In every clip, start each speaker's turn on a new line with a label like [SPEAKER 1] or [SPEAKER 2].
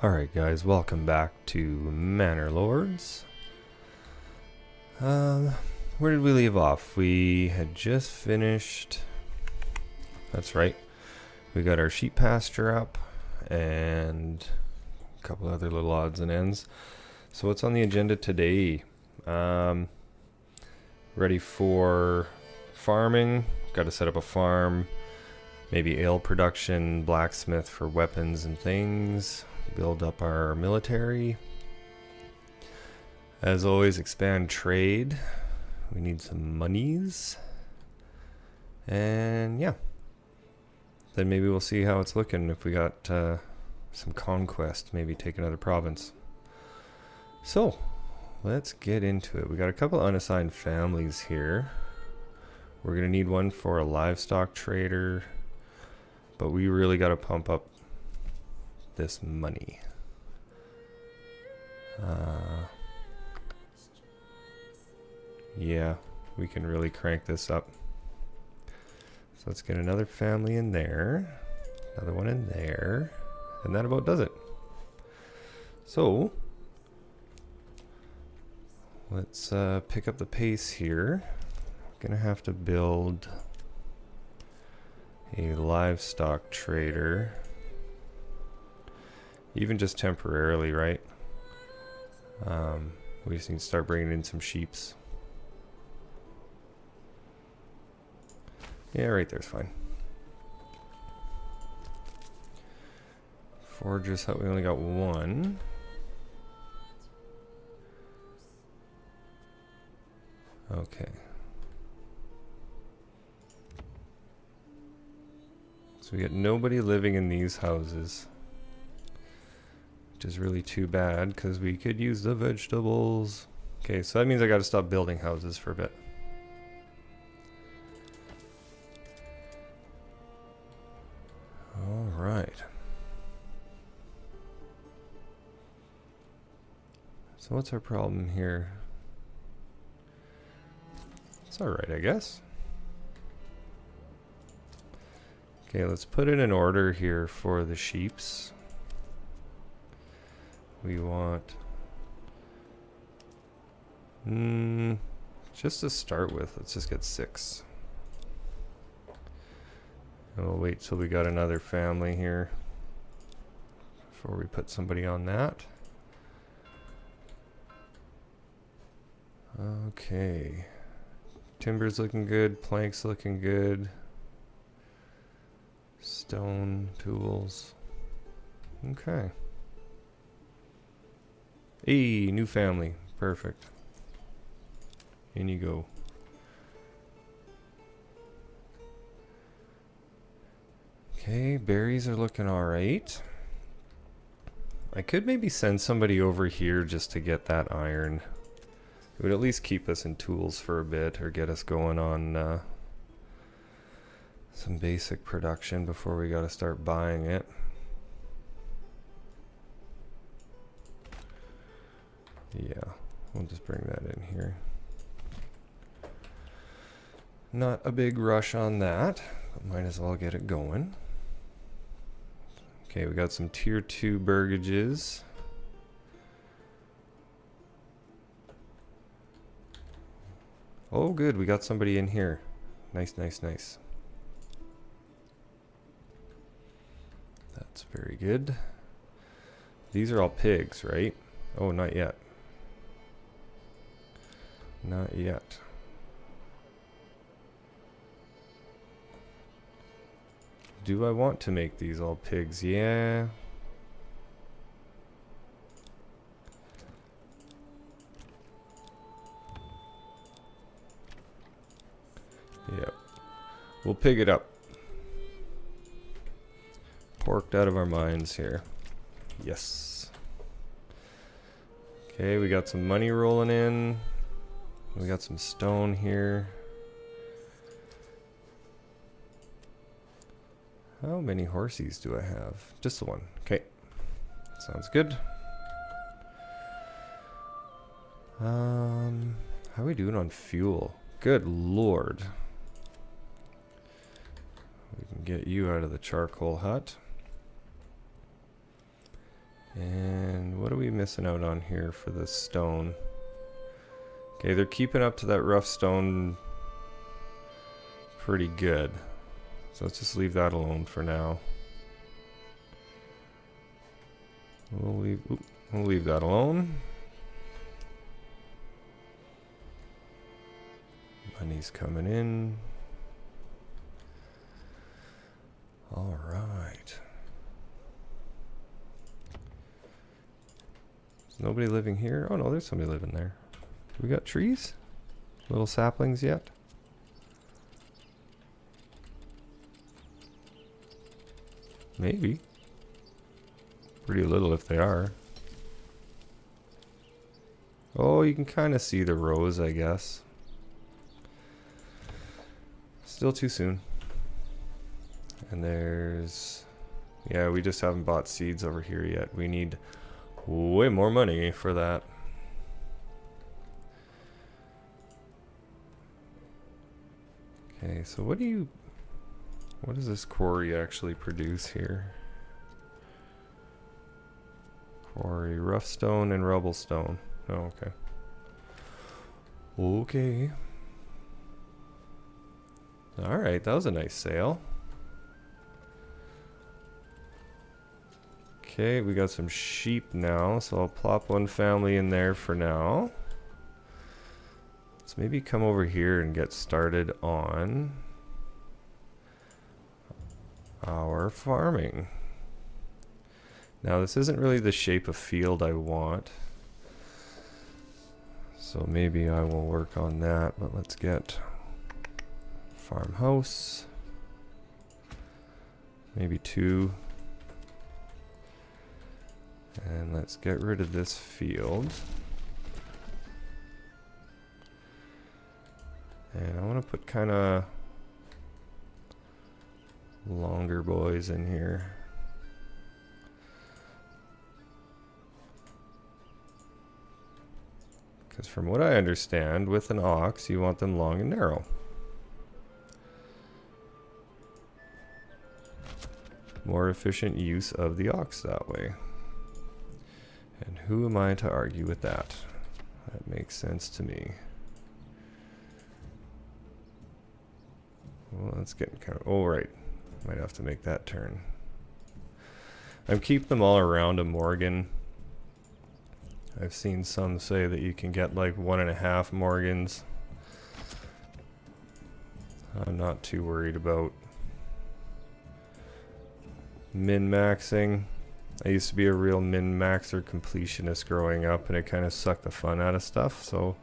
[SPEAKER 1] Alright guys, welcome back to Manor Lords. Where did we leave off? We had just finished... That's right. We got our sheep pasture up and a couple other little odds and ends. So what's on the agenda today? Ready for farming. Got to set up a farm. Maybe ale production, blacksmith for weapons and things. Build up our military. As always, expand trade. We need some monies. And yeah. Then maybe we'll see how it's looking if we got some conquest. Maybe take another province. So, let's get into it. We got a couple unassigned families here. We're going to need one for a livestock trader. But we really got to pump up this money. Yeah, we can really crank this up. So let's get another family in there, another one in there, and that about does it. So let's pick up the pace here. Gonna have to build a livestock trader. Even just temporarily, right? We just need to start bringing in some sheeps. Yeah, right there's fine. Forger's hut, we only got one. Okay. So we got nobody living in these houses. Which is really too bad, because we could use the vegetables. Okay, so that means I gotta stop building houses for a bit. Alright. So what's our problem here? It's alright, I guess. Okay, let's put it in order here for the sheeps. We want... just to start with, let's just get 6. And we'll wait till we got another family here before we put somebody on that. Okay. Timber's looking good, planks looking good. Stone, tools. Okay. Hey, new family. Perfect. In you go. Okay, berries are looking alright. I could maybe send somebody over here just to get that iron. It would at least keep us in tools for a bit, or get us going on some basic production before we gotta start buying it. Yeah, we'll just bring that in here. Not a big rush on that, but might as well get it going. Okay, we got some tier 2 burgages. Oh good, we got somebody in here. Nice, nice, nice. That's very good. These are all pigs, right? Oh, not yet. Not yet. Do I want to make these all pigs? Yeah. Yep. We'll pig it up. Porked out of our minds here. Yes. Okay, we got some money rolling in. We got some stone here. How many horses do I have? Just the one. Okay. Sounds good. How are we doing on fuel? Good lord. We can get you out of the charcoal hut. And what are we missing out on here for the stone? Okay, they're keeping up to that rough stone pretty good. So let's just leave that alone for now. We'll leave that alone. Money's coming in. All right. Is nobody living here? Oh no, there's somebody living there. Do we got trees? Little saplings yet? Maybe. Pretty little if they are. Oh, you can kind of see the rows, I guess. Still too soon. And there's... yeah, we just haven't bought seeds over here yet. We need way more money for that. Okay, so what does this quarry actually produce here? Quarry, rough stone and rubble stone. Oh, okay. Okay. Alright, that was a nice sale. Okay, we got some sheep now, so I'll plop one family in there for now. Let's maybe come over here and get started on our farming. Now this isn't really the shape of field I want, so maybe I will work on that, but let's get farmhouse, maybe 2, and let's get rid of this field. And I want to put kind of longer boys in here. Because from what I understand, with an ox, you want them long and narrow. More efficient use of the ox that way. And who am I to argue with that? That makes sense to me. Well, that's getting kind of... oh, right. Might have to make that turn. I'm keeping them all around a Morgan. I've seen some say that you can get like 1.5 Morgans. I'm not too worried about min-maxing. I used to be a real min-maxer completionist growing up, and it kind of sucked the fun out of stuff, so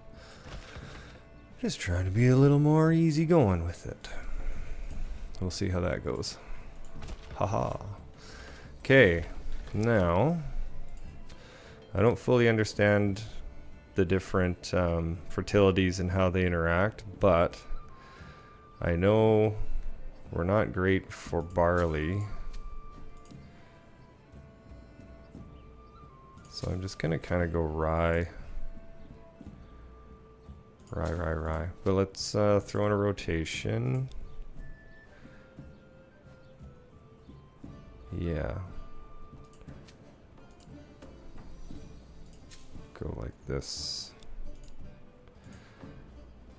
[SPEAKER 1] just trying to be a little more easygoing with it. We'll see how that goes. Haha. Okay, now I don't fully understand the different fertilities and how they interact, but I know we're not great for barley. So I'm just gonna kind of go rye. Rye. But let's throw in a rotation. Yeah. Go like this.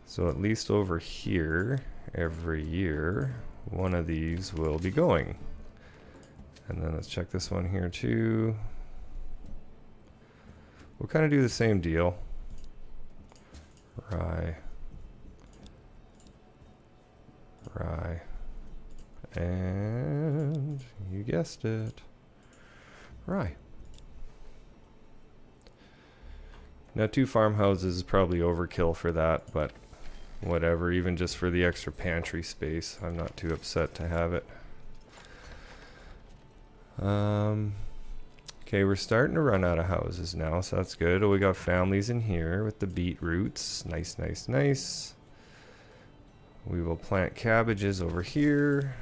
[SPEAKER 1] So at least over here, every year, one of these will be going. And then let's check this one here too. We'll kind of do the same deal. Rye. And you guessed it. Rye. Now 2 farmhouses is probably overkill for that, but whatever, even just for the extra pantry space, I'm not too upset to have it. Okay, we're starting to run out of houses now, so that's good. Oh, we got families in here with the beetroots. Nice. We will plant cabbages over here.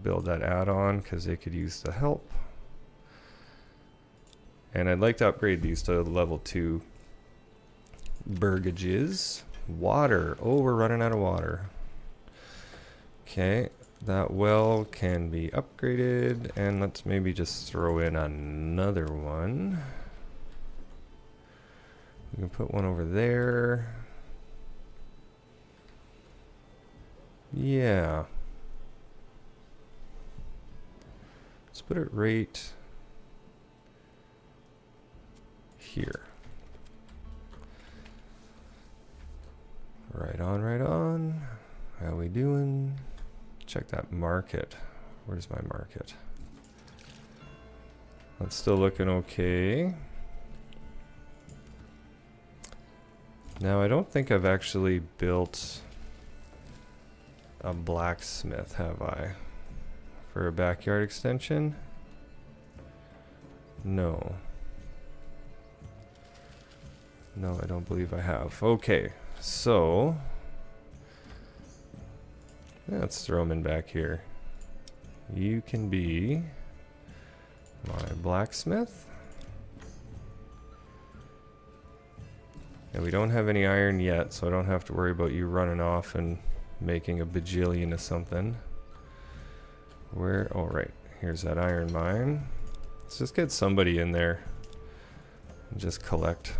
[SPEAKER 1] Build that add-on because they could use the help. And I'd like to upgrade these to level 2 burgages. Water. Oh, we're running out of water. Okay, That well can be upgraded, and let's maybe just throw in another one. We can put one over there. Yeah. Let's put it right here. Right on, right on. How we doing? Check that market. Where's my market? That's still looking okay. Now, I don't think I've actually built a blacksmith, have I? For a backyard extension? No. No, I don't believe I have. Okay, so let's throw him in back here. You can be my blacksmith. And we don't have any iron yet, so I don't have to worry about you running off and making a bajillion of something. Where? Oh, right. Here's that iron mine. Let's just get somebody in there and just collect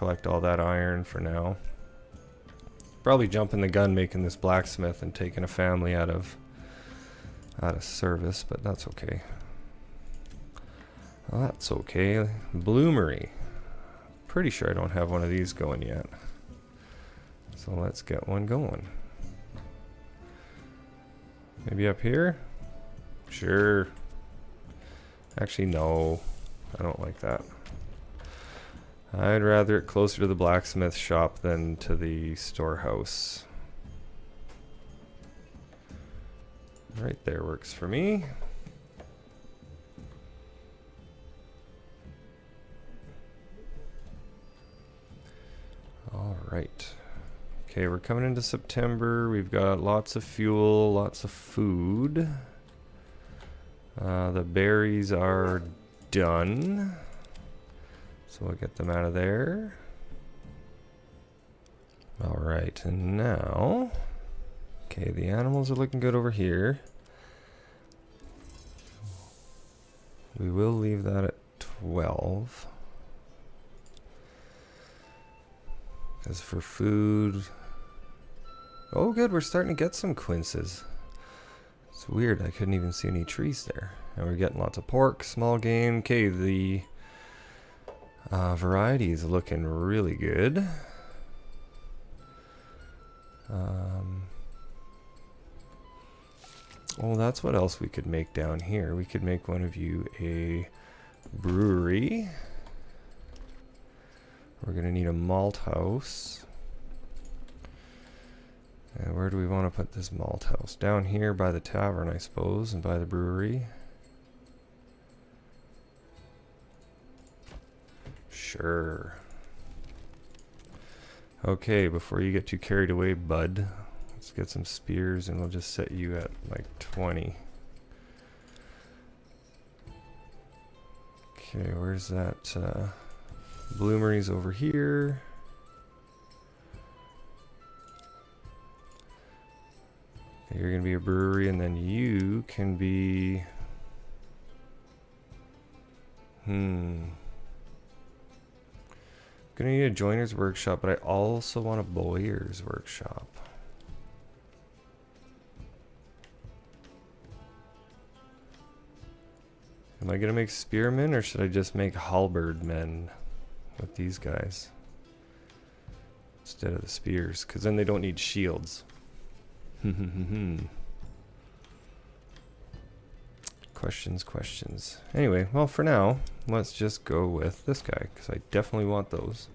[SPEAKER 1] all that iron for now. Probably jumping the gun making this blacksmith and taking a family out of service, but that's okay. Well, that's okay. Bloomery. Pretty sure I don't have one of these going yet. So let's get one going. Maybe up here? Sure. Actually, no. I don't like that. I'd rather it closer to the blacksmith shop than to the storehouse. Right there works for me. All right. Okay, we're coming into September. We've got lots of fuel, lots of food. The berries are done. So we'll get them out of there. All right, and now, okay, the animals are looking good over here. We will leave that at 12. As for food, oh good, we're starting to get some quinces. It's weird, I couldn't even see any trees there. And we're getting lots of pork, small game. Okay, the variety is looking really good. Well, that's what else we could make down here. We could make one of you a brewery. We're going to need a malt house. And where do we want to put this malt house? Down here by the tavern, I suppose, and by the brewery. Sure. Okay, before you get too carried away, bud, let's get some spears and we'll just set you at like 20. Okay, where's that? Bloomery's over here. Okay, you're gonna be a brewery, and then you can be gonna need a joiner's workshop, but I also want a bowyer's workshop. Am I gonna make spearmen, or should I just make halberd men with these guys instead of the spears? Because then they don't need shields. Questions. Anyway, well, for now, let's just go with this guy, because I definitely want those.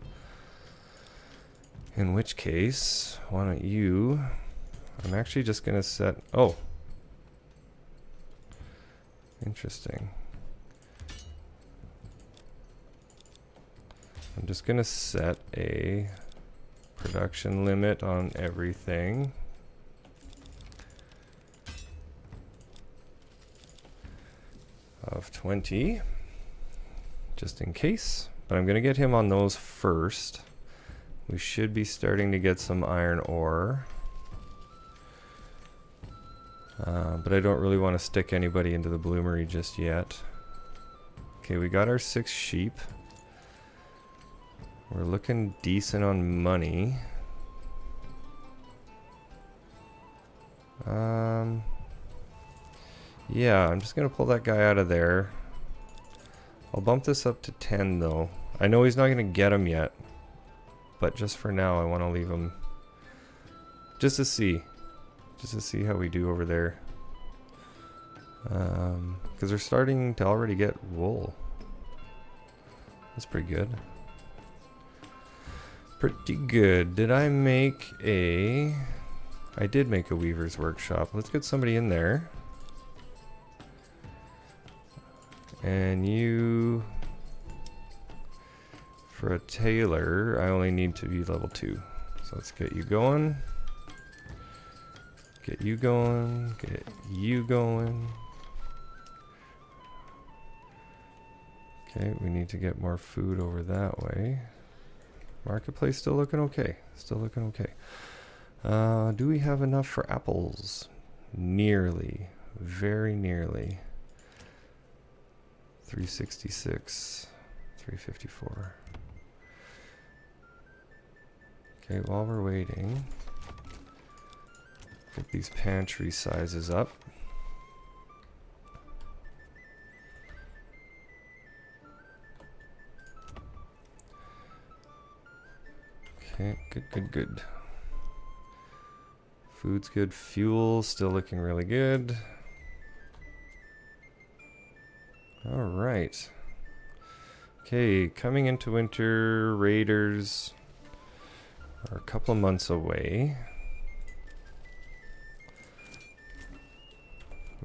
[SPEAKER 1] In which case, why don't you... I'm actually just going to set... Oh! Interesting. I'm just going to set a production limit on everything. Of 20, just in case. But I'm going to get him on those first. We should be starting to get some iron ore. But I don't really want to stick anybody into the bloomery just yet. Okay, we got our 6 sheep. We're looking decent on money. Yeah, I'm just gonna pull that guy out of there. I'll bump this up to 10 though. I know he's not gonna get him yet, but just for now I want to leave him just to see how we do over there. Because they're starting to already get wool. That's pretty good. Pretty good. Did I make a... I did make a weaver's workshop. Let's get somebody in there. And you... For a tailor, I only need to be level 2. So let's get you going. Get you going. Get you going. Okay, we need to get more food over that way. Marketplace still looking okay. Still looking okay. Do we have enough for apples? Nearly. Very nearly. 366. 354. Okay, while we're waiting, get these pantry sizes up. Okay, good. Food's good. Fuel still looking really good. All right. Okay, coming into winter, raiders are a couple of months away.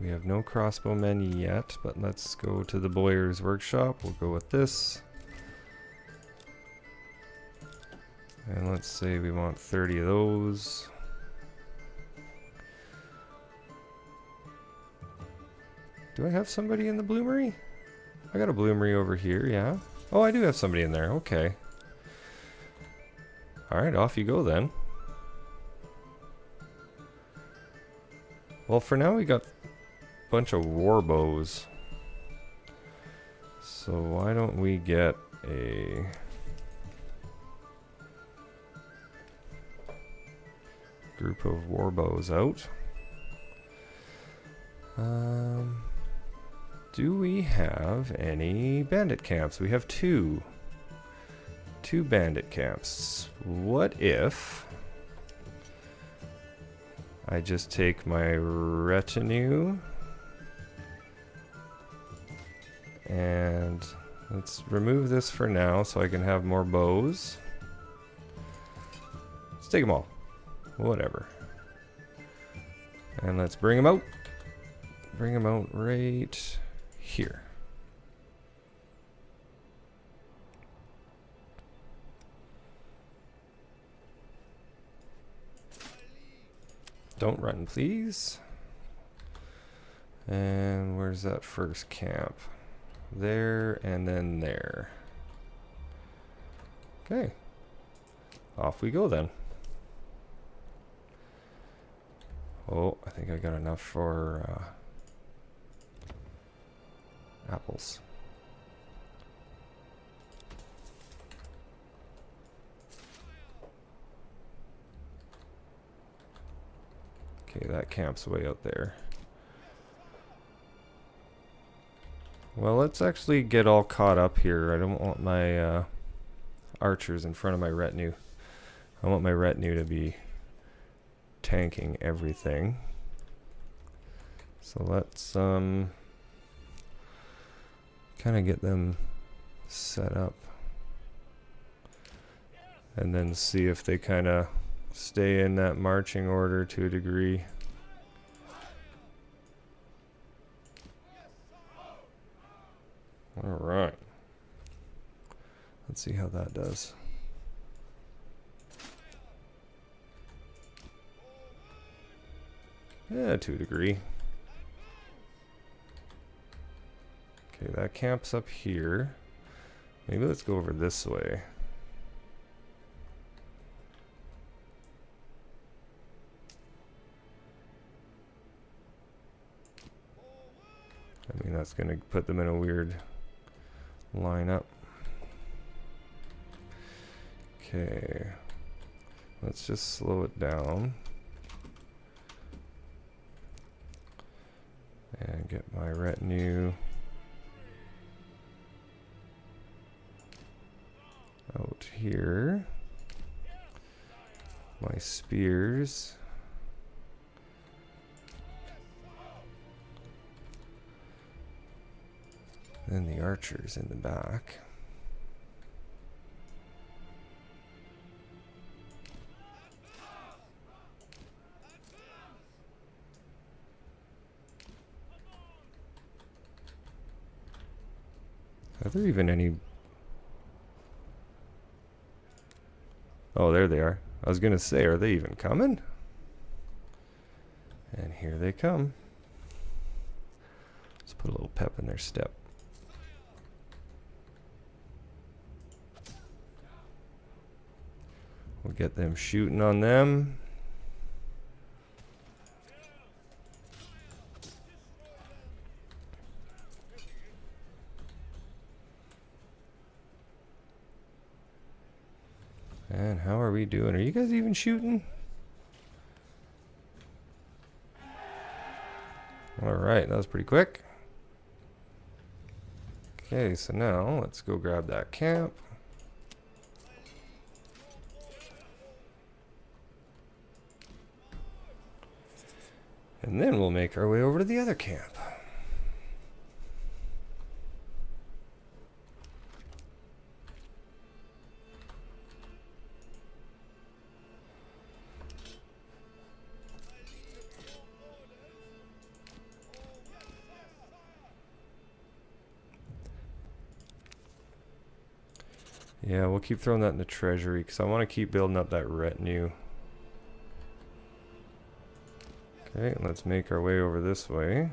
[SPEAKER 1] We have no crossbowmen yet, but let's go to the bowyer's workshop. We'll go with this. And let's say we want 30 of those. Do I have somebody in the bloomery? I got a bloomery over here, yeah. Oh, I do have somebody in there, okay. Alright, off you go then. Well, for now we got a bunch of war bows. So why don't we get a... group of war bows out. Do we have any bandit camps? We have 2. 2 bandit camps. What if I just take my retinue and let's remove this for now so I can have more bows. Let's take them all. Whatever. And let's bring them out. Bring them out right here. Don't run, please. And where's that first camp? There and then there. Okay. Off we go then. Oh, I think I got enough for apples. Okay, that camp's way out there. Well, let's actually get all caught up here. I don't want my archers in front of my retinue. I want my retinue to be tanking everything. So let's kind of get them set up and then see if they kind of stay in that marching order to a degree. All right, let's see how that does. Yeah, to a degree. Okay, that camp's up here. Maybe let's go over this way. I mean, that's going to put them in a weird lineup. Okay. Let's just slow it down. And get my retinue out here. My spears. Then the archers in the back. Are there even any? Oh, there they are. I was gonna say, are they even coming? And here they come. Let's put a little pep in their step. We'll get them shooting on them. And how are we doing? Are you guys even shooting? Alright, that was pretty quick. Okay, so now let's go grab that camp. And then we'll make our way over to the other camp. Yeah, we'll keep throwing that in the treasury because I want to keep building up that retinue. Okay, let's make our way over this way.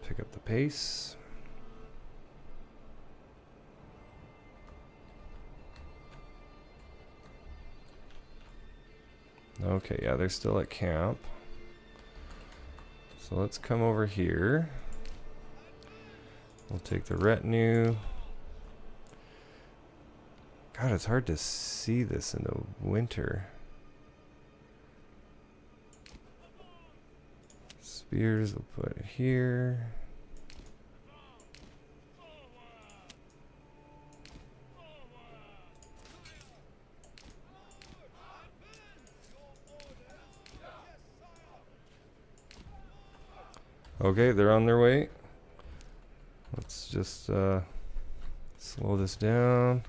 [SPEAKER 1] Pick up the pace. Okay, yeah, they're still at camp. So let's come over here. We'll take the retinue. God, it's hard to see this in the winter. Spears we'll put here. Okay, they're on their way. Let's just slow this down.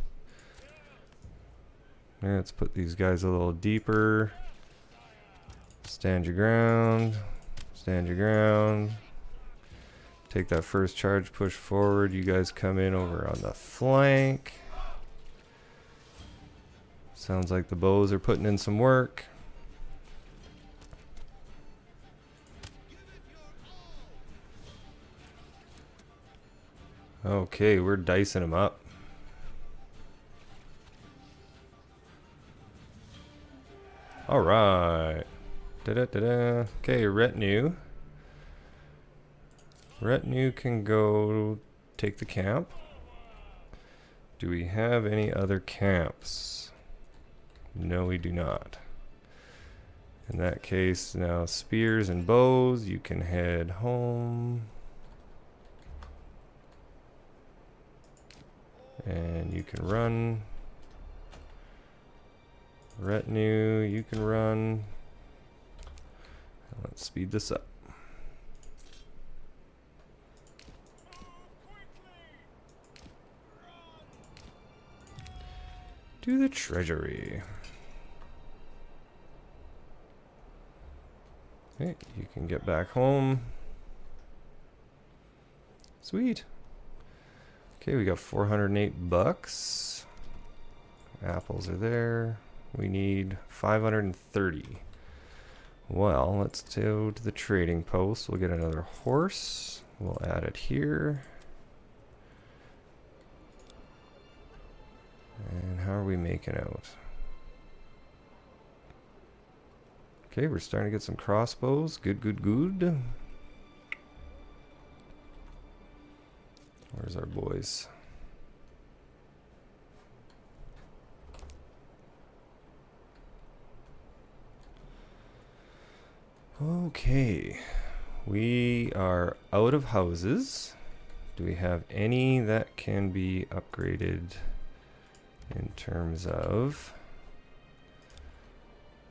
[SPEAKER 1] Here, let's put these guys a little deeper. Stand your ground. Stand your ground. Take that first charge, push forward. You guys come in over on the flank. Sounds like the bows are putting in some work. Okay, we're dicing them up. All right. Da-da-da-da. Okay, retinue. Retinue can go take the camp. Do we have any other camps? No, we do not. In that case, now spears and bows, you can head home. And you can run. Retinue, you can run. Let's speed this up. To the treasury. Okay, you can get back home. Sweet. Okay, we got 408 bucks. Apples are there. We need 530. Well, let's go to the trading post. We'll get another horse. We'll add it here. And how are we making out? Okay, we're starting to get some crossbows. Good, good, good. Where's our boys? Okay. We are out of houses. Do we have any that can be upgraded in terms of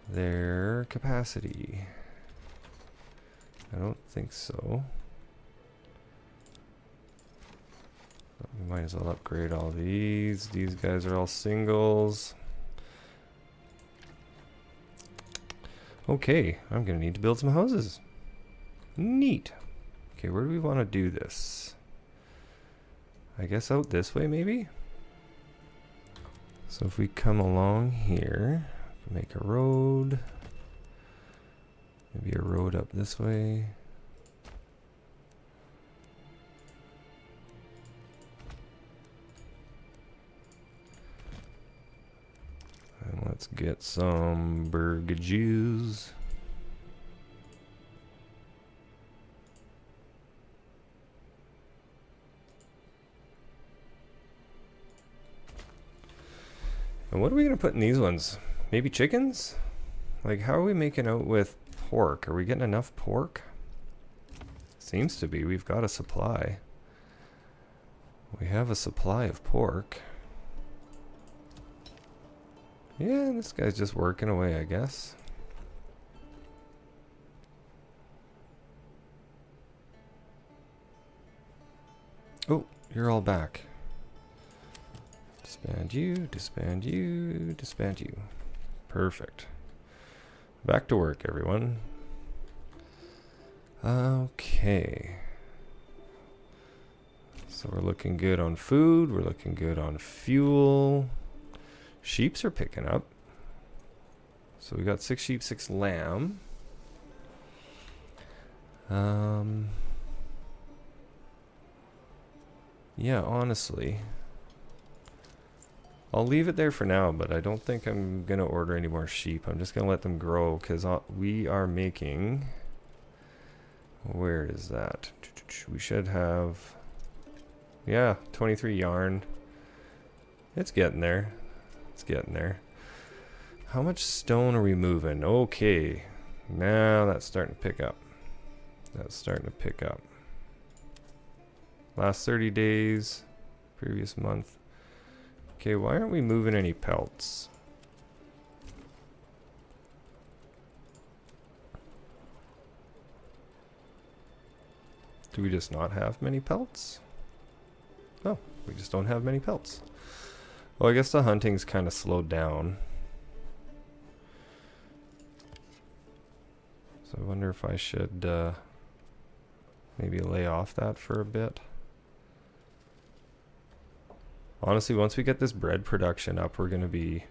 [SPEAKER 1] their capacity? I don't think so. We might as well upgrade all these. These guys are all singles. Okay, I'm gonna need to build some houses. Neat. Okay, where do we want to do this? I guess out this way, maybe? So if we come along here, make a road. Maybe a road up this way. And let's get some burgages. And what are we going to put in these ones? Maybe chickens? Like, how are we making out with pork? Are we getting enough pork? Seems to be. We've got a supply. We have a supply of pork. Yeah, this guy's just working away, I guess. Oh, you're all back. Disband you, disband you, disband you. Perfect. Back to work, everyone. Okay. So we're looking good on food. We're looking good on fuel. Sheeps are picking up. So we got 6 sheep, 6 lamb. Yeah, honestly, I'll leave it there for now, but I don't think I'm going to order any more sheep. I'm just going to let them grow because we are making... Where is that? We should have... Yeah, 23 yarn. It's getting there. It's getting there. How much stone are we moving? Okay. Now that's starting to pick up. That's starting to pick up. Last 30 days. Previous month. Okay, why aren't we moving any pelts? Do we just not have many pelts? Oh, we just don't have many pelts. Well, I guess the hunting's kind of slowed down. So I wonder if I should maybe lay off that for a bit. Honestly, once we get this bread production up, we're going to be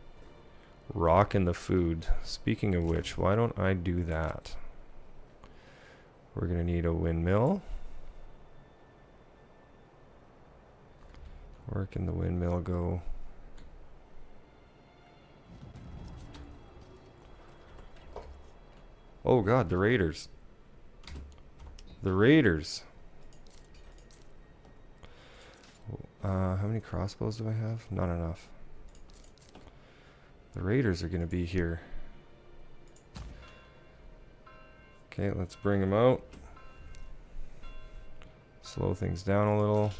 [SPEAKER 1] rocking the food. Speaking of which, why don't I do that? We're going to need a windmill. Where can the windmill go? Oh god, the raiders. The raiders. How many crossbows do I have? Not enough. The raiders are going to be here. Okay, let's bring them out. Slow things down a little.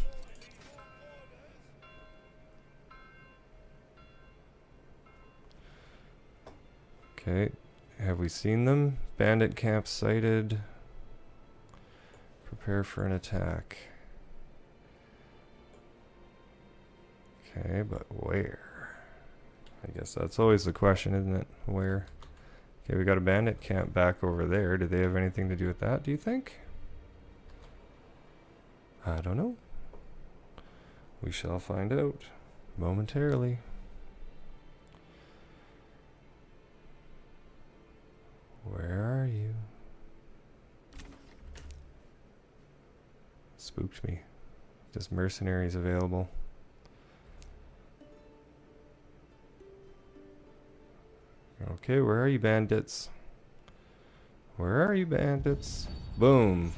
[SPEAKER 1] Okay, have we seen them? Bandit camp sighted. Prepare for an attack. Okay, but where? I guess that's always the question, isn't it? Where? Okay, we got a bandit camp back over there. Do they have anything to do with that, do you think? I don't know. We shall find out momentarily. Where are you? Spooked me. Just mercenaries available. Okay, where are you, bandits? Where are you, bandits? Boom.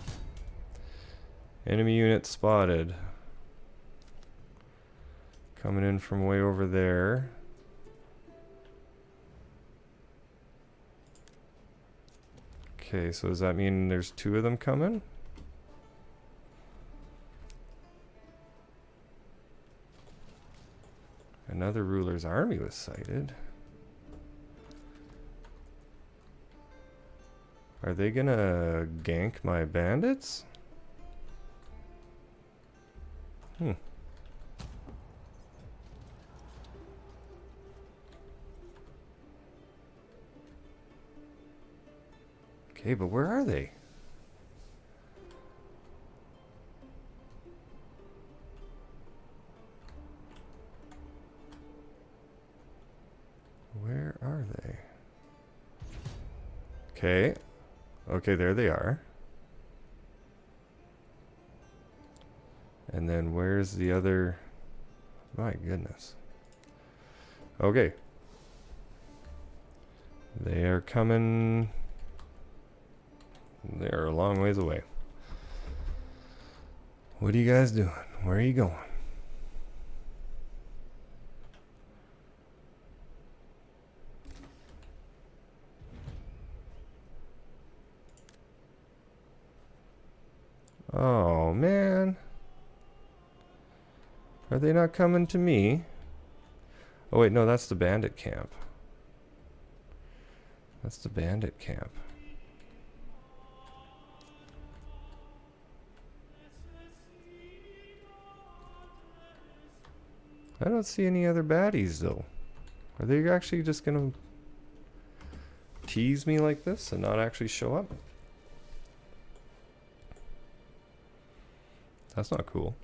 [SPEAKER 1] Enemy unit spotted. Coming in from way over there. Okay, so does that mean there's 2 of them coming? Another ruler's army was sighted. Are they gonna gank my bandits? Okay, but where are they? Where are they? Okay. Okay, there they are. And then where's the other? My goodness. Okay. They are coming. They're a long ways away. What are you guys doing? Where are you going? Oh, man. Are they not coming to me? Oh, wait, no, that's the bandit camp. That's the bandit camp. I don't see any other baddies, though. Are they actually just gonna tease me like this and not actually show up? That's not cool.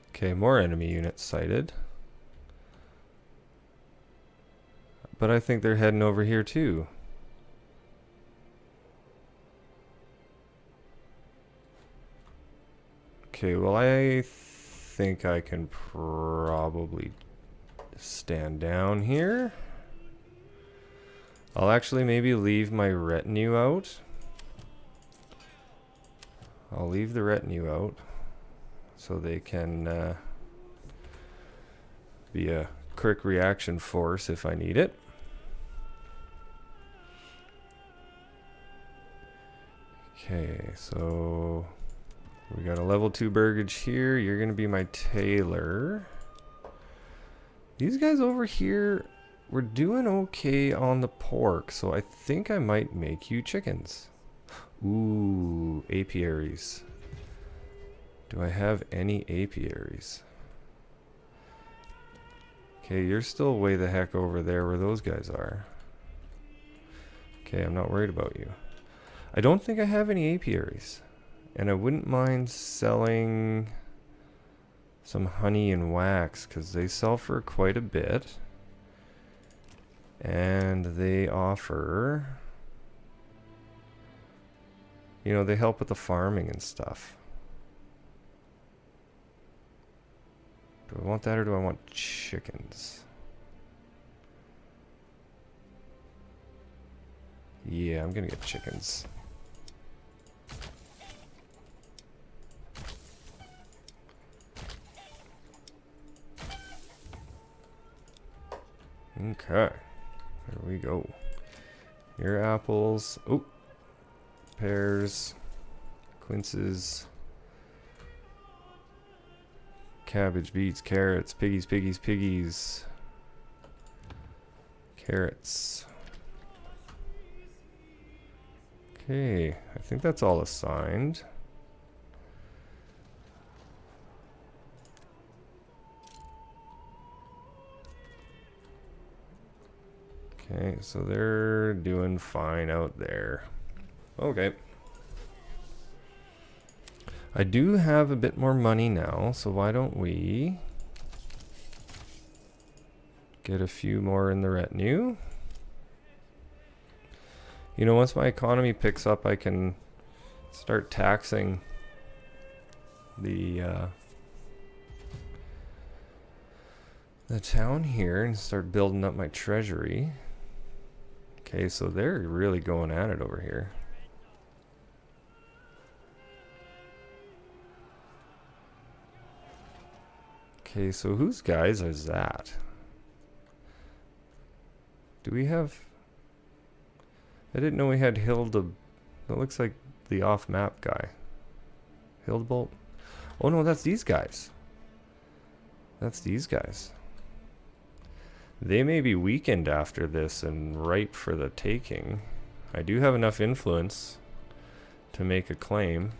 [SPEAKER 1] Okay, more enemy units sighted. But I think they're heading over here too. Okay, well I think I can probably stand down here. I'll actually maybe leave my retinue out. I'll leave the retinue out so they can be a quick reaction force if I need it. Okay, so we got a level 2 burgage here. You're gonna be my tailor. These guys over here, we're doing okay on the pork, so I think I might make you chickens. Ooh, apiaries. Do I have any apiaries? Okay, you're still way the heck over there where those guys are. Okay, I'm not worried about you. I don't think I have any apiaries. And I wouldn't mind selling some honey and wax, because they sell for quite a bit. And they offer... You know, they help with the farming and stuff. Do I want that or do I want chickens? Yeah, I'm gonna get chickens. Okay. There we go. Your apples. Oh. Pears, quinces, cabbage, beets, carrots, piggies, piggies, piggies, carrots. Okay, I think that's all assigned. Okay, so they're doing fine out there. Okay. I do have a bit more money now, so why don't we get a few more in the retinue? You know, once my economy picks up, I can start taxing the town here and start building up my treasury. Okay, so they're really going at it over here. Okay, so whose guys is that? Do we have... I didn't know we had Hilda... That looks like the off-map guy. Hildebolt? Oh no, that's these guys. That's these guys. They may be weakened after this and ripe for the taking. I do have enough influence to make a claim.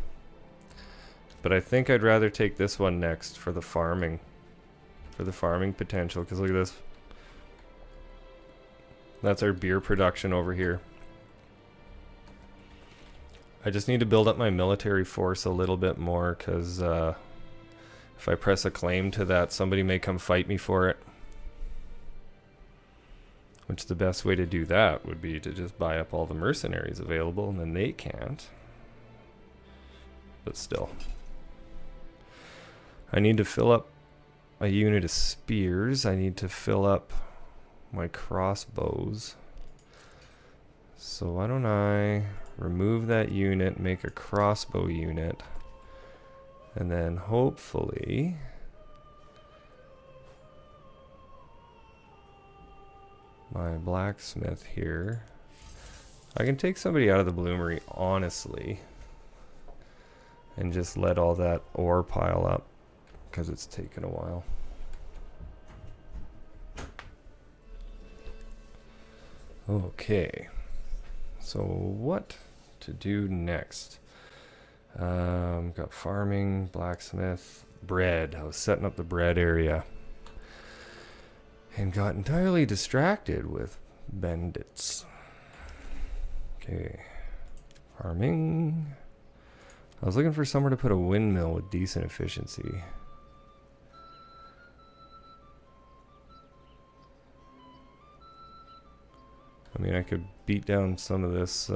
[SPEAKER 1] But I think I'd rather take this one next for the farming. For the farming potential, because look at this. That's our beer production over here. I just need to build up my military force a little bit more, because if I press a claim to that, somebody may come fight me for it. Which the best way to do that would be to just buy up all the mercenaries available, and then they can't. But still. I need to fill up a unit of spears. I need to fill up my crossbows. So why don't I remove that unit, make a crossbow unit, and then hopefully my blacksmith here. I can take somebody out of the bloomery, honestly, and just let all that ore pile up, because it's taken a while. Okay, so what to do next? Got farming, blacksmith, bread. I was setting up the bread area and got entirely distracted with bandits. Okay, farming. I was looking for somewhere to put a windmill with decent efficiency. I mean, I could beat down some of this,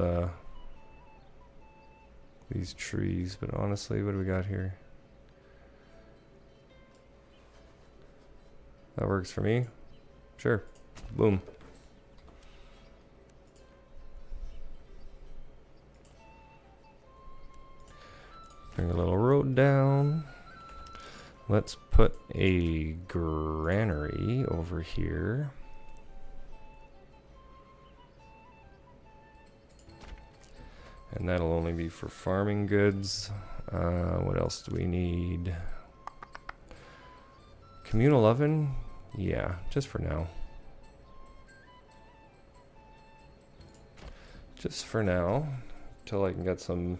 [SPEAKER 1] these trees, but honestly, what do we got here? That works for me. Sure. Boom. Bring a little road down. Let's put a granary over here. And that'll only be for farming goods. What else do we need? Communal oven? Yeah, just for now. Just for now. Till I can get some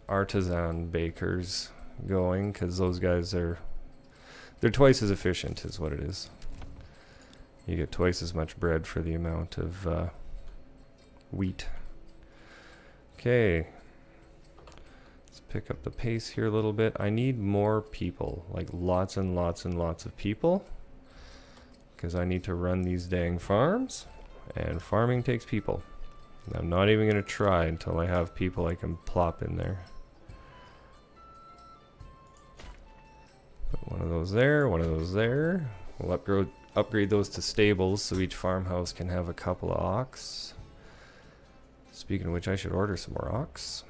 [SPEAKER 1] artisan bakers going, because those guys are... They're twice as efficient is what it is. You get twice as much bread for the amount of wheat. Okay, let's pick up the pace here a little bit. I need more people, like lots and lots and lots of people, because I need to run these dang farms, and farming takes people. And I'm not even going to try until I have people I can plop in there. Put one of those there, one of those there. We'll upgrade those to stables so each farmhouse can have a couple of ox. Speaking of which, I should order some more ox.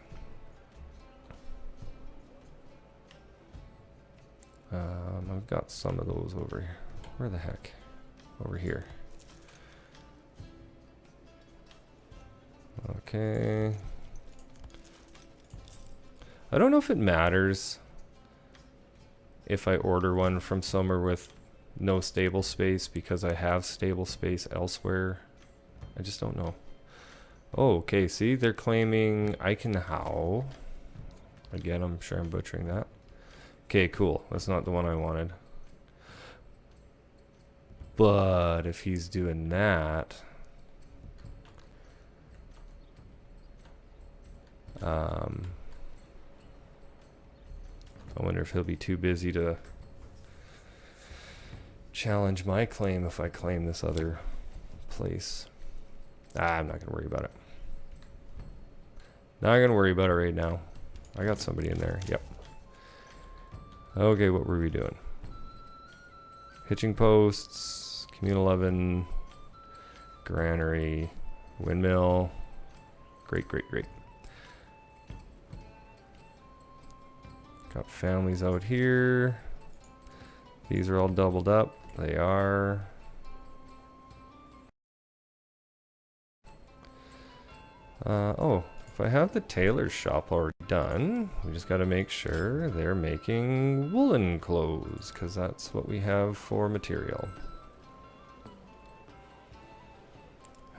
[SPEAKER 1] I've got some of those over here. Where the heck? Over here. Okay. I don't know if it matters if I order one from somewhere with no stable space, because I have stable space elsewhere. I just don't know. Oh, okay, see, they're claiming Eichenhau. Again, I'm sure I'm butchering that. Okay, cool. That's not the one I wanted. But if he's doing that... I wonder if he'll be too busy to challenge my claim if I claim this other place. I'm not going to worry about it. Not going to worry about it right now. I got somebody in there. Yep. Okay, what were we doing? Hitching posts, communal oven, granary. Windmill. Great, great, great. Got families out here. These are all doubled up. They are. Oh, if I have the tailor's shop already done, we just got to make sure they're making woolen clothes, because that's what we have for material.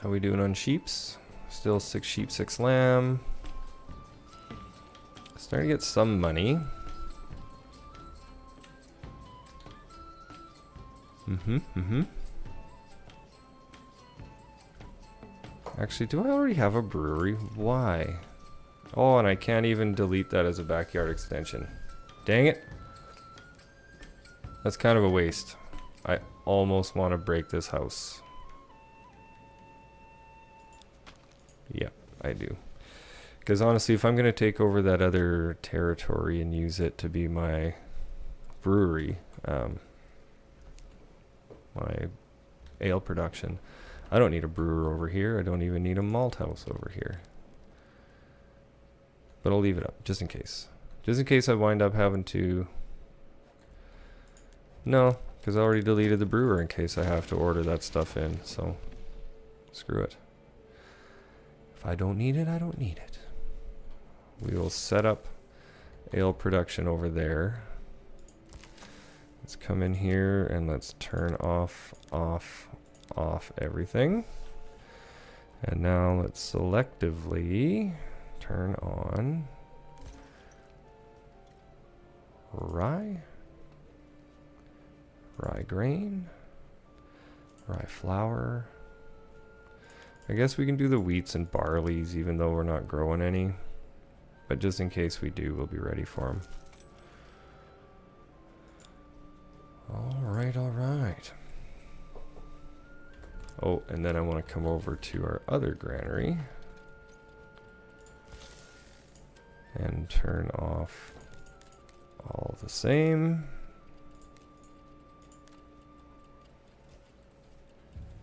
[SPEAKER 1] How we doing on sheeps? Still 6 sheep, 6 lamb. Starting to get some money. Actually, do I already have a brewery? Why? Oh, and I can't even delete that as a backyard extension. Dang it. That's kind of a waste. I almost want to break this house. Yeah, I do. Because honestly, if I'm going to take over that other territory and use it to be my brewery, my ale production, I don't need a brewer over here. I don't even need a malt house over here. But I'll leave it up, just in case. Just in case I wind up having to... No, because I already deleted the brewer in case I have to order that stuff in, so screw it. If I don't need it, I don't need it. We will set up ale production over there. Let's come in here and let's turn off everything. And now let's selectively turn on rye grain, rye flour. I guess we can do the wheats and barleys even though we're not growing any. But just in case we do, we'll be ready for them. Alright, alright. Oh, and then I want to come over to our other granary and turn off all the same.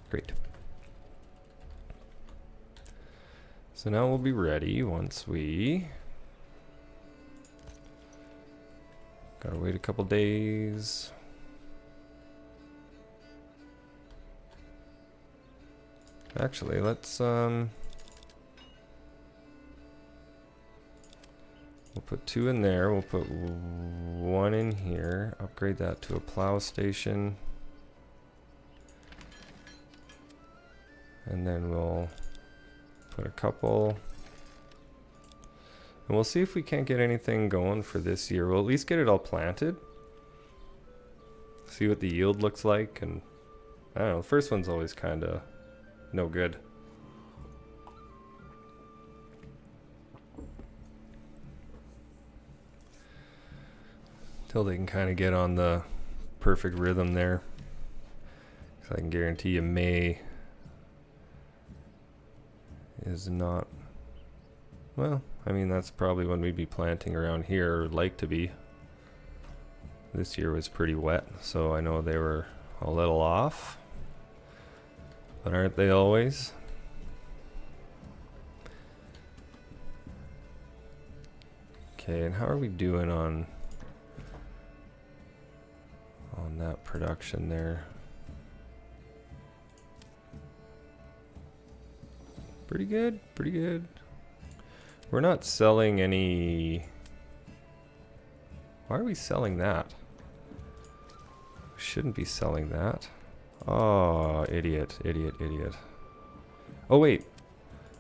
[SPEAKER 1] Great. So now we'll be ready once we... Gotta wait a couple days. Actually, let's we'll put 2 in there. We'll put 1 in here. Upgrade that to a plow station. And then we'll put a couple. And we'll see if we can't get anything going for this year. We'll at least get it all planted. See what the yield looks like. And I don't know, the first one's always kind of no good. Till they can kind of get on the perfect rhythm there. So I can guarantee you May is not... Well, I mean, that's probably when we'd be planting around here, or like to be. This year was pretty wet, so I know they were a little off. But aren't they always? Okay, and how are we doing on that production there? Pretty good, pretty good. We're not selling any... Why are we selling that? We shouldn't be selling that. Oh, idiot, idiot, idiot. Oh, wait.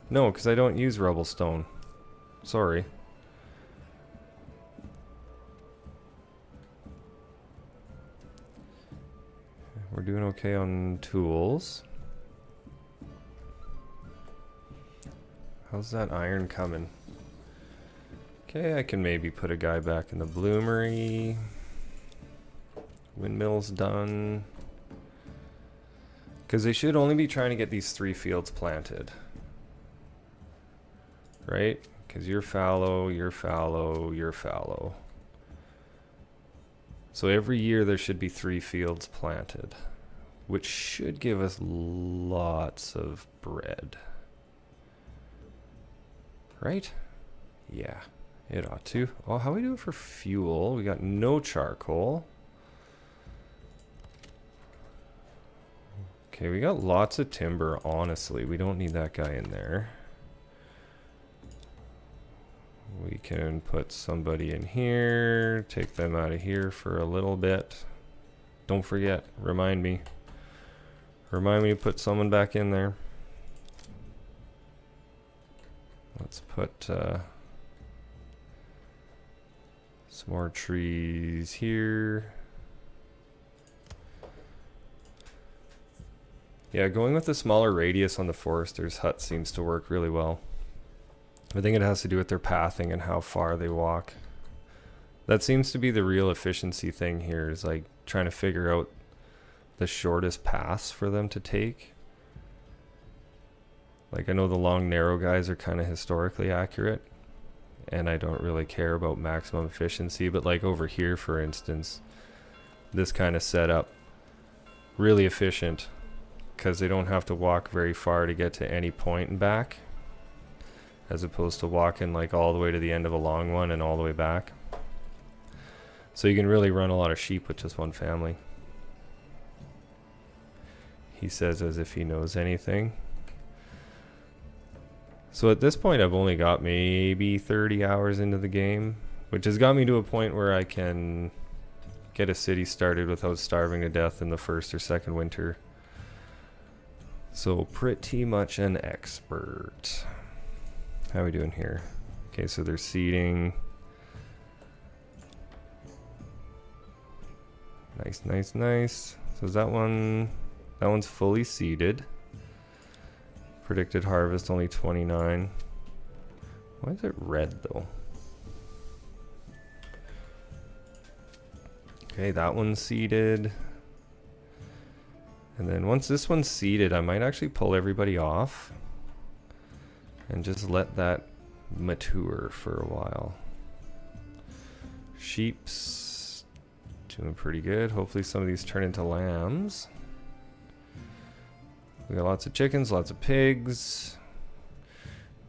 [SPEAKER 1] No, because I don't use rubble stone. Sorry. We're doing okay on tools. How's that iron coming? Okay, I can maybe put a guy back in the bloomery. Windmill's done. Because they should only be trying to get these 3 fields planted. Right? Because you're fallow, you're fallow, you're fallow. So every year there should be 3 fields planted. Which should give us lots of bread. Right? Yeah, it ought to. Oh, how we do it for fuel? We got no charcoal. Okay, we got lots of timber, honestly. We don't need that guy in there. We can put somebody in here, take them out of here for a little bit. Don't forget, remind me. Remind me to put someone back in there. Let's put some more trees here. Yeah, going with the smaller radius on the forester's hut seems to work really well. I think it has to do with their pathing and how far they walk. That seems to be the real efficiency thing here, is like trying to figure out the shortest paths for them to take. Like, I know the long, narrow guys are kind of historically accurate, and I don't really care about maximum efficiency, but like over here, for instance, this kind of setup, really efficient, because they don't have to walk very far to get to any point and back, as opposed to walking like all the way to the end of a long one and all the way back. So you can really run a lot of sheep with just one family. He says as if he knows anything. So at this point I've only got maybe 30 hours into the game, which has got me to a point where I can get a city started without starving to death in the first or second winter. So pretty much an expert. How are we doing here? Okay, so they're seeding. Nice, nice, nice. So is that one, that one's fully seeded. Predicted harvest only 29. Why is it red though? Okay, that one's seeded. And then once this one's seeded, I might actually pull everybody off and just let that mature for a while. Sheep's doing pretty good. Hopefully some of these turn into lambs. We got lots of chickens, lots of pigs.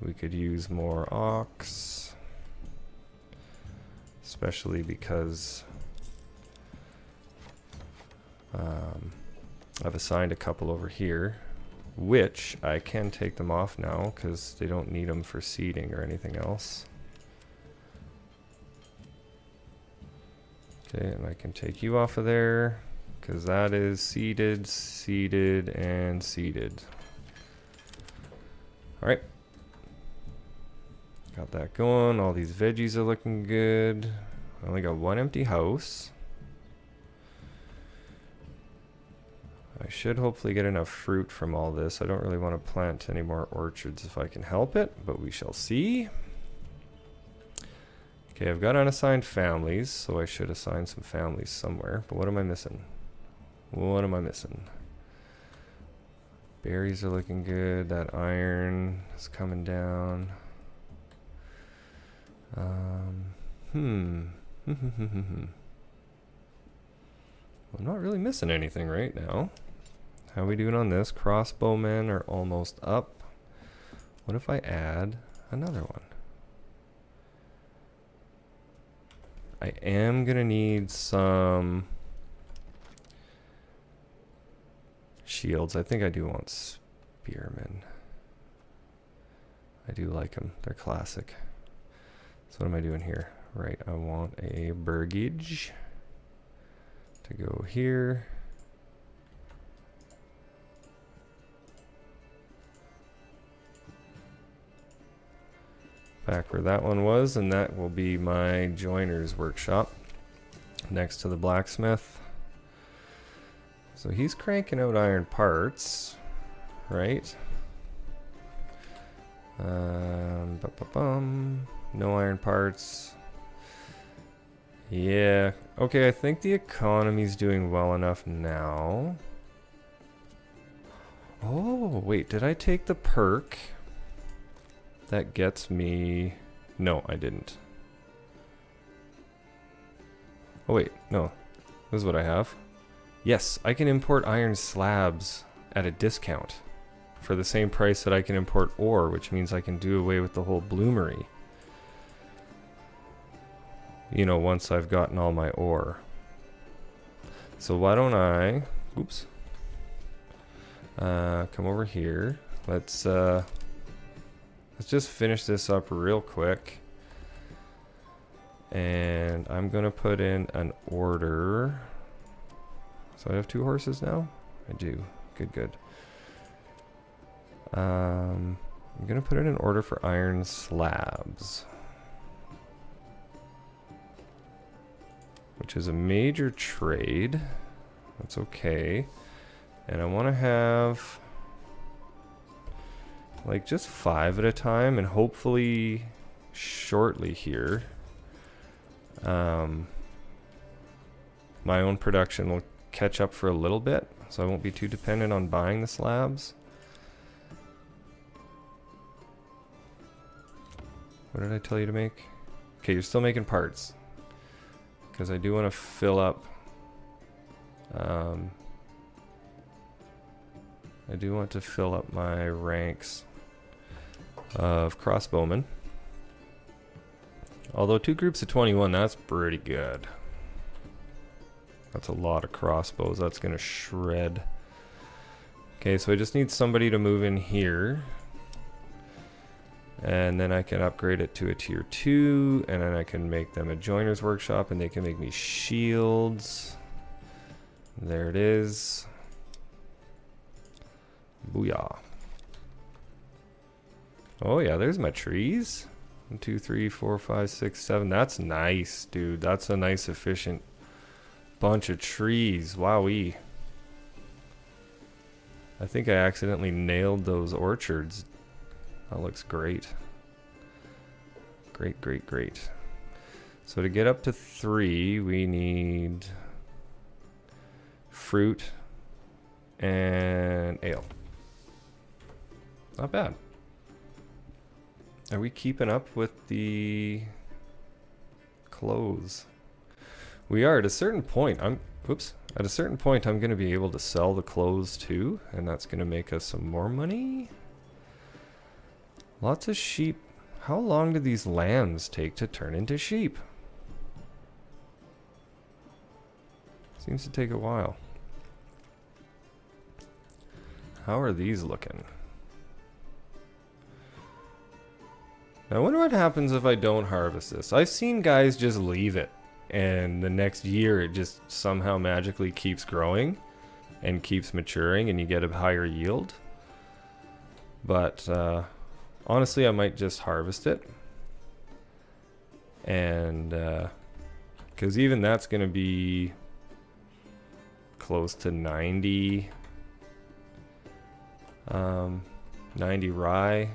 [SPEAKER 1] We could use more ox, especially because I've assigned a couple over here, which I can take them off now because they don't need them for seeding or anything else. Okay, and I can take you off of there because that is seeded, seeded, and seeded. All right. Got that going. All these veggies are looking good. I only got one empty house. I should hopefully get enough fruit from all this. I don't really want to plant any more orchards if I can help it, but we shall see. Okay, I've got unassigned families, so I should assign some families somewhere. But what am I missing? What am I missing? Berries are looking good. That iron is coming down. I'm not really missing anything right now. How are we doing on this? Crossbowmen are almost up. What if I add another one? I am gonna need some shields. I think I do want spearmen. I do like them. They're classic. So what am I doing here? Right, I want a burgage to go here. Back where that one was, and that will be my joiner's workshop next to the blacksmith. So he's cranking out iron parts, right? No iron parts. Yeah, okay, I think the economy's doing well enough now. Oh, wait, did I take the perk that gets me... No, I didn't. Oh wait, no, this is what I have. Yes, I can import iron slabs at a discount. for the same price that I can import ore, which means I can do away with the whole bloomery. You know, once I've gotten all my ore. So why don't I, oops, come over here. Let's just finish this up real quick. And I'm gonna put in an order. So I have 2 horses now? I do. Good, good. I'm gonna put in an order for iron slabs, which is a major trade. That's okay. And I want to have like just 5 at a time, and hopefully shortly here my own production will catch up for a little bit, so I won't be too dependent on buying the slabs. What did I tell you to make? Okay, you're still making parts, because I do want to fill up I do want to fill up my ranks of crossbowmen. Although 2 groups of 21, that's pretty good. That's a lot of crossbows. That's gonna shred. Okay, so I just need somebody to move in here. And then I can upgrade it to a tier 2, and then I can make them a joiner's workshop, and they can make me shields. There it is. Booyah. Oh yeah, there's my trees. 1, 2, 3, 4, 5, 6, 7. That's nice, dude. That's a nice, efficient bunch of trees. Wowee. I think I accidentally nailed those orchards. That looks great. Great, great, great. So to get up to 3, we need fruit and ale. Not bad. Are we keeping up with the clothes? We are. At a certain point, at a certain point I'm going to be able to sell the clothes too, and that's going to make us some more money. Lots of sheep. How long do these lambs take to turn into sheep? Seems to take a while. How are these looking? Now, I wonder what happens if I don't harvest this. I've seen guys just leave it, and the next year it just somehow magically keeps growing and keeps maturing, and you get a higher yield. But honestly, I might just harvest it, and because even that's going to be close to 90 rye,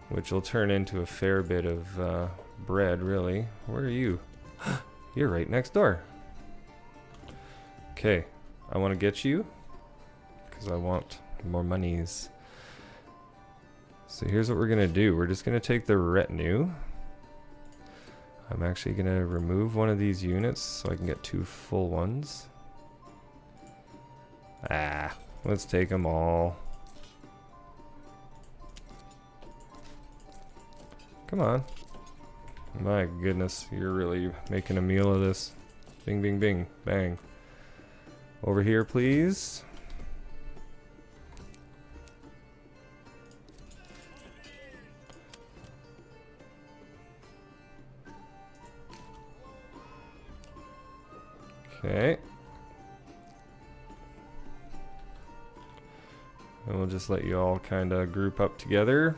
[SPEAKER 1] which will turn into a fair bit of bread, really. Where are you? You're right next door. Okay, I want to get you because I want more monies. So here's what we're gonna do. We're just gonna take the retinue. I'm actually gonna remove one of these units so I can get 2 full ones. Let's take them all. Come on. My goodness, you're really making a meal of this. Bing, bing, bing, bang. Over here, please. Okay. And we'll just let you all kind of group up together.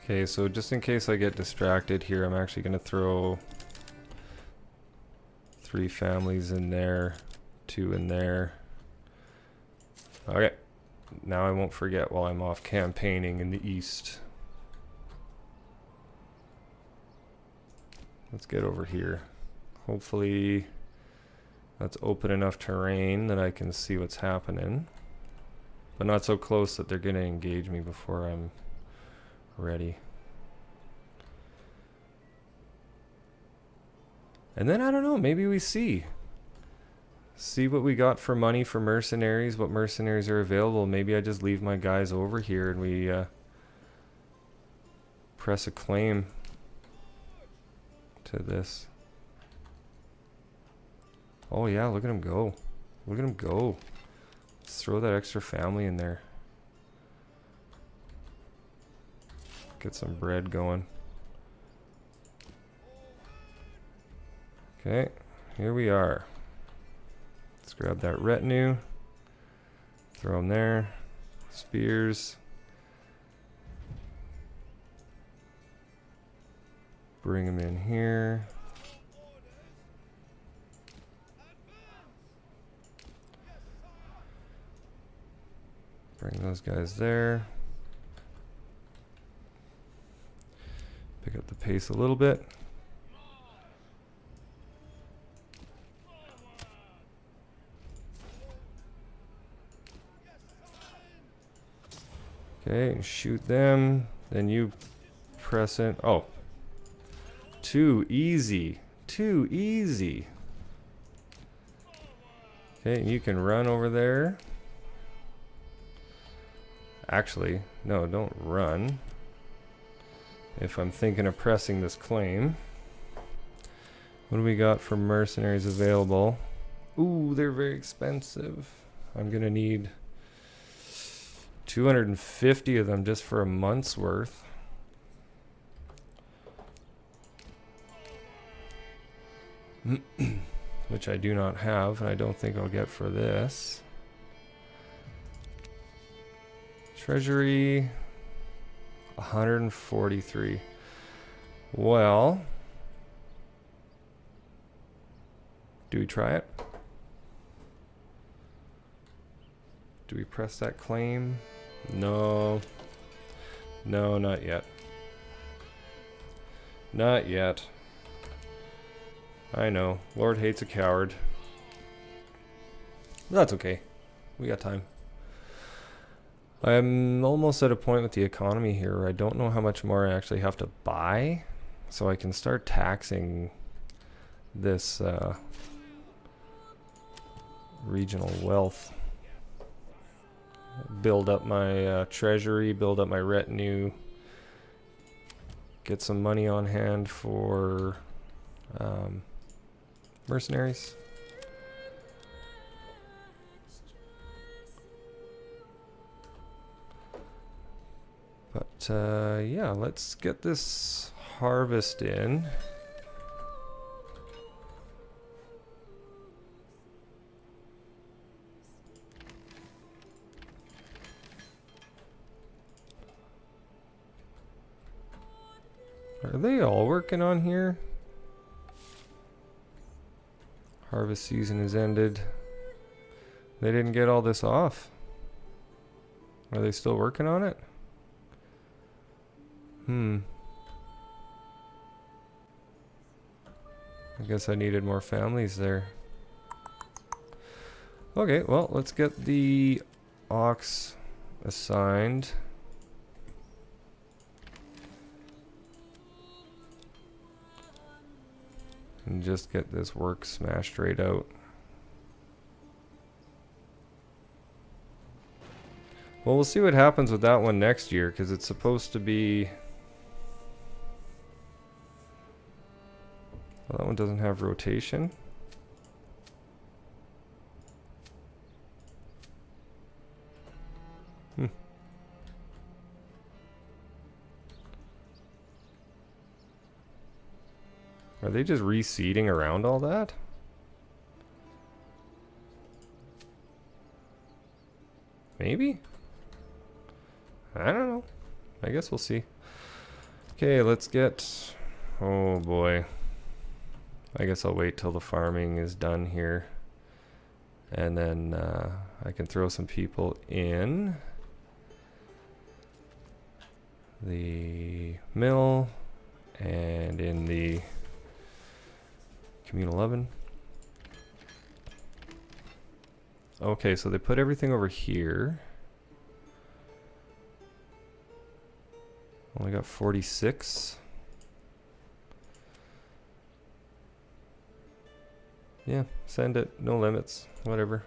[SPEAKER 1] Okay, so just in case I get distracted here, I'm actually going to throw 3 families in there, 2 in there. Okay, now I won't forget while I'm off campaigning in the east. Let's get over here. Hopefully that's open enough terrain that I can see what's happening, but not so close that they're going to engage me before I'm ready. And then I don't know, maybe we see what we got for money for mercenaries, what mercenaries are available. Maybe I just leave my guys over here and we press a claim to this. Oh yeah, look at him go. Look at him go. Let's throw that extra family in there. Get some bread going. Okay, here we are. Let's grab that retinue. Throw them there. Spears. Bring them in here. Bring those guys there. Pick up the pace a little bit. Okay, shoot them. Then you press in. Oh. Too easy. Too easy. Okay, you can run over there. Actually, no, don't run. If I'm thinking of pressing this claim. What do we got for mercenaries available? Ooh, they're very expensive. I'm gonna need 250 of them just for a month's worth. Which I do not have, and I don't think I'll get for this. Treasury, 143. Well, do we try it? Do we press that claim? No. No, not yet. Not yet. I know. Lord hates a coward. That's okay. We got time. I'm almost at a point with the economy here where I don't know how much more I actually have to buy. So I can start taxing this regional wealth. Build up my treasury, build up my retinue. Get some money on hand for mercenaries. But yeah, let's get this harvest in. Are they all working on here? Harvest season is ended. They didn't get all this off. Are they still working on it? I guess I needed more families there. Okay, well, let's get the ox assigned. And just get this work smashed straight out. Well, we'll see what happens with that one next year, because it's supposed to be... Well, that one doesn't have rotation. Are they just reseeding around all that? Maybe? I don't know. I guess we'll see. Okay, let's get... Oh boy. I guess I'll wait till the farming is done here. And then I can throw some people in the mill and in the communal oven. Okay, so they put everything over here. Only got 46. Yeah, send it. No limits. Whatever.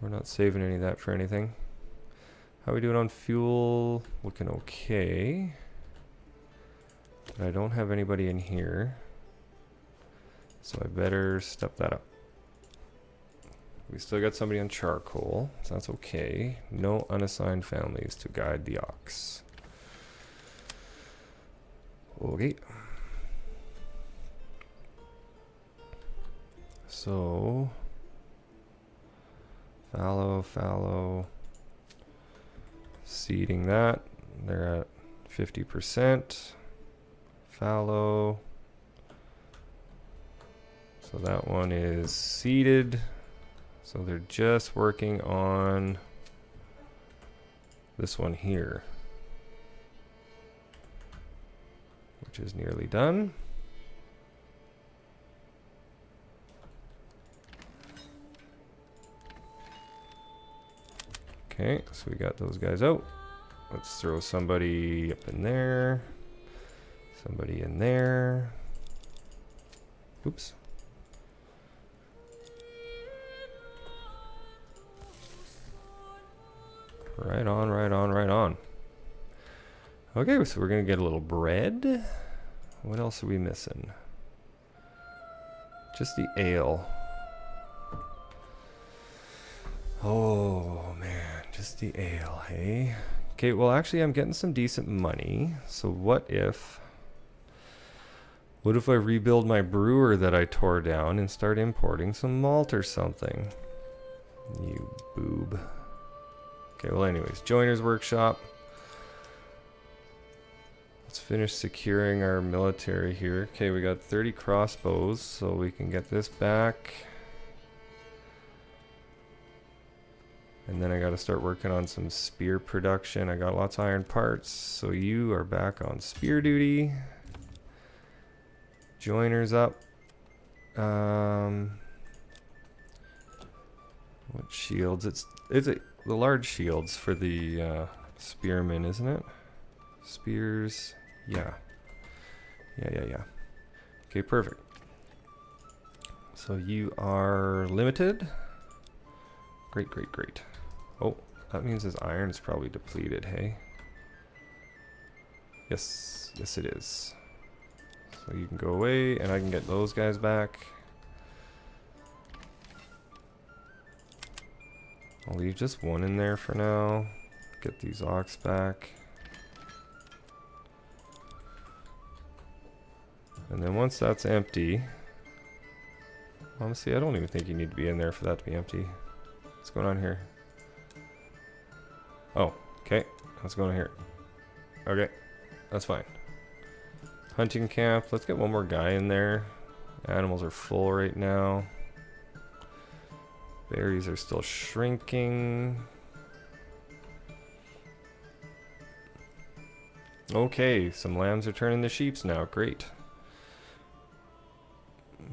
[SPEAKER 1] We're not saving any of that for anything. How we doing on fuel? Looking okay. But I don't have anybody in here. So I better step that up. We still got somebody on charcoal, so that's okay. No unassigned families to guide the ox. Okay. So, fallow. Seeding that. They're at 50%. Fallow. So that one is seeded. So they're just working on this one here, which is nearly done. Okay, so we got those guys out. Let's throw somebody up in there. Somebody in there. Oops. Right on, right on, right on. Okay, so we're gonna get a little bread. What else are we missing? Just the ale. Oh man, just the ale, hey? Okay, well actually I'm getting some decent money. So what if I rebuild my brewer that I tore down and start importing some malt or something? You boob. Okay, well anyways, joiner's workshop. Let's finish securing our military here. Okay, we got 30 crossbows, so we can get this back. And then I gotta start working on some spear production. I got lots of iron parts, so you are back on spear duty. Joiner's up. What shields? It's the large shields for the spearmen, isn't it? Spears. Yeah. Yeah. Okay, perfect. So you are limited. Great. Oh, that means his iron's probably depleted, hey? Yes it is. So you can go away, and I can get those guys back. I'll leave just one in there for now. Get these ox back. And then once that's empty... Honestly, I don't even think you need to be in there for that to be empty. What's going on here? Oh, okay. What's going on here? Okay, that's fine. Hunting camp. Let's get one more guy in there. Animals are full right now. Berries are still shrinking. Okay, some lambs are turning to sheeps now. Great.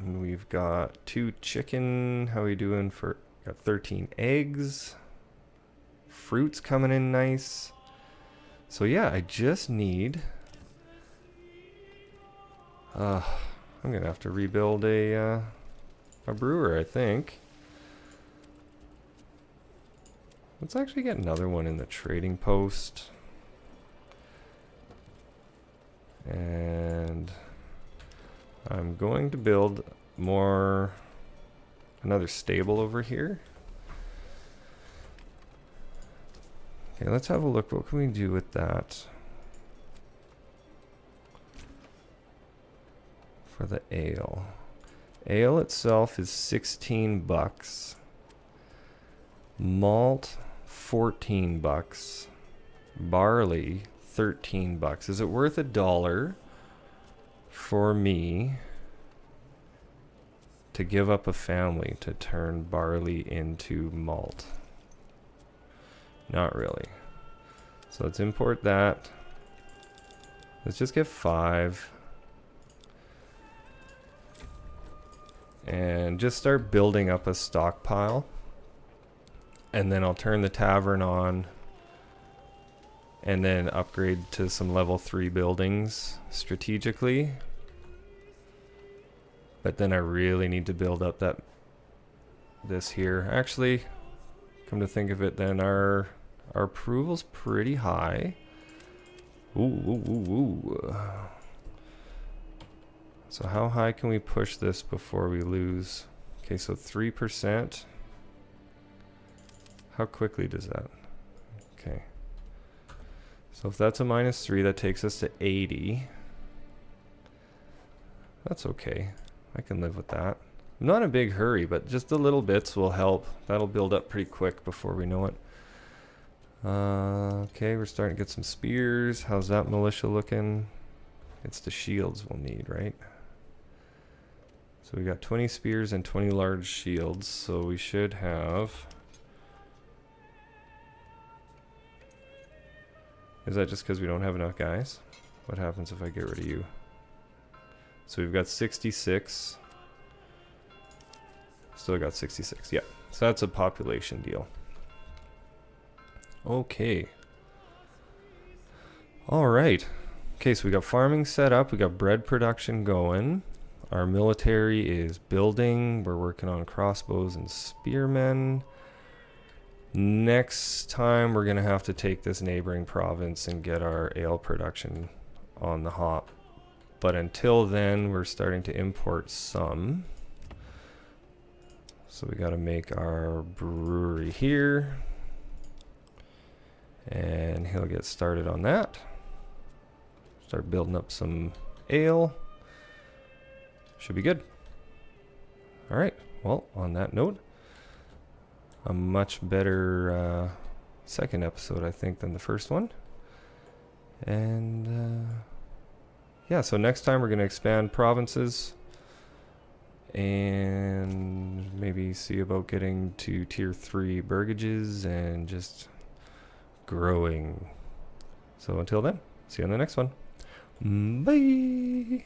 [SPEAKER 1] We've got 2 chicken. How are we doing for... Got 13 eggs. Fruit's coming in nice. So yeah, I just need... I'm gonna have to rebuild a brewer, I think. Let's actually get another one in the trading post. And I'm going to build another stable over here. Okay, let's have a look. What can we do with that? For the ale. Ale itself is 16 bucks. Malt, 14 bucks. Barley, 13 bucks. Is it worth $1 for me to give up a family to turn barley into malt? Not really. So let's import that. Let's just get 5. And just start building up a stockpile. And then I'll turn the tavern on. And then upgrade to some level 3 buildings strategically. But then I really need to build up this here. Actually, come to think of it, then our approval's pretty high. Ooh. So how high can we push this before we lose? Okay, so 3%. How quickly does that? Okay. So if that's a -3, that takes us to 80. That's okay. I can live with that. I'm not in a big hurry, but just the little bits will help. That'll build up pretty quick before we know it. Okay, we're starting to get some spears. How's that militia looking? It's the shields we'll need, right? So we got 20 spears and 20 large shields, so we should have... Is that just because we don't have enough guys? What happens if I get rid of you? So we've got 66. Still got 66, yeah. So that's a population deal. Okay. Alright. Okay, so we got farming set up. We got bread production going. Our military is building. We're working on crossbows and spearmen. Next time we're going to have to take this neighboring province and get our ale production on the hop. But until then, we're starting to import some. So we got to make our brewery here. And he'll get started on that. Start building up some ale. Should be good. All right. Well, on that note, a much better second episode, I think, than the first one. And yeah, so next time we're going to expand provinces and maybe see about getting to tier 3 burgages and just growing. So until then, see you on the next one. Bye.